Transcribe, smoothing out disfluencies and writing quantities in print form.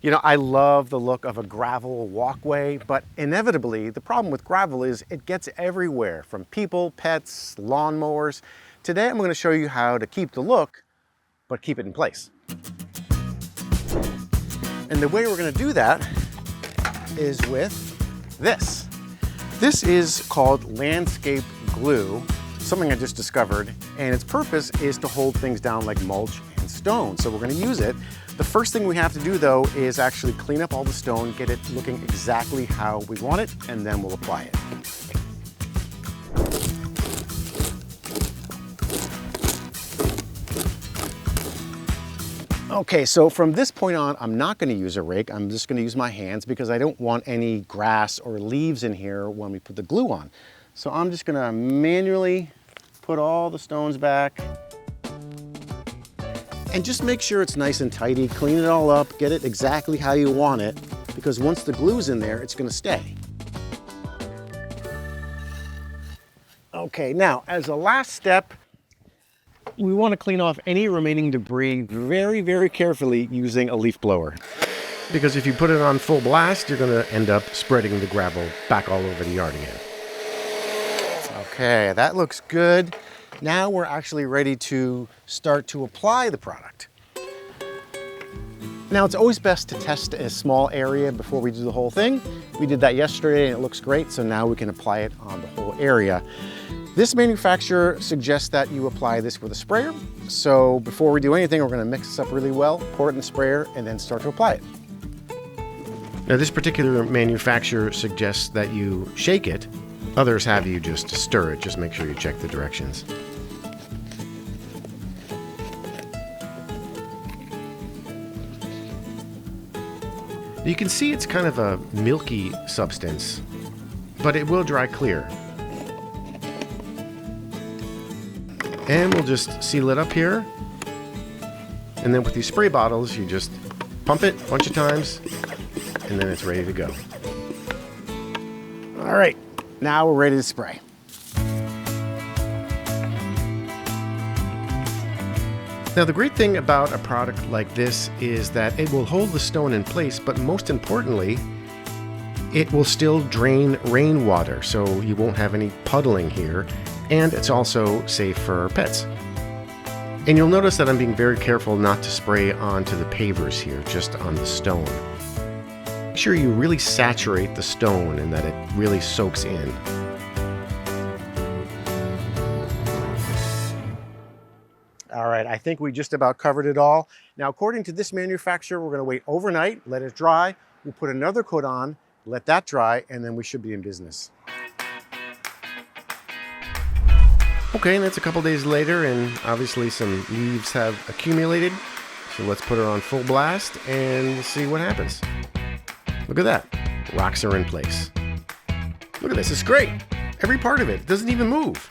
You know, I love the look of a gravel walkway, but inevitably the problem with gravel is it gets everywhere, from people, pets, lawnmowers. Today I'm going to show you how to keep the look, but keep it in place. And the way we're going to do that is with this. This is called landscape glue, something I just discovered, and its purpose is to hold things down like mulch and stone. So we're going to use it. The first thing we have to do though is actually clean up all the stone, get it looking exactly how we want it, and then we'll apply it. Okay, so from this point on, I'm not going to use a rake. I'm just going to use my hands because I don't want any grass or leaves in here when we put the glue on. So I'm just going to manually put all the stones back. And just make sure it's nice and tidy, clean it all up, get it exactly how you want it, because once the glue's in there, it's going to stay. Okay, now as a last step, we want to clean off any remaining debris very, very carefully using a leaf blower. Because if you put it on full blast, you're going to end up spreading the gravel back all over the yard again. Okay, that looks good. Now we're actually ready to start to apply the product. Now it's always best to test a small area before we do the whole thing. We did that yesterday and it looks great, so now we can apply it on the whole area. This manufacturer suggests that you apply this with a sprayer. So before we do anything, we're going to mix this up really well, pour it in the sprayer, and then start to apply it. Now this particular manufacturer suggests that you shake it. Others have you just stir it. Just make sure you check the directions. You can see it's kind of a milky substance, but it will dry clear. And we'll just seal it up here. And then with these spray bottles, you just pump it a bunch of times, and then it's ready to go. All right, now we're ready to spray. Now the great thing about a product like this is that it will hold the stone in place, but most importantly, it will still drain rainwater, so you won't have any puddling here, and it's also safe for pets. And you'll notice that I'm being very careful not to spray onto the pavers here, just on the stone. Make sure you really saturate the stone and that it really soaks in. All right, I think we just about covered it all. Now, according to this manufacturer, we're going to wait overnight, let it dry. We'll put another coat on, let that dry, and then we should be in business. Okay, and that's a couple days later, and obviously some leaves have accumulated. So let's put her on full blast and see what happens. Look at that. Rocks are in place. Look at this, it's great. Every part of it doesn't even move.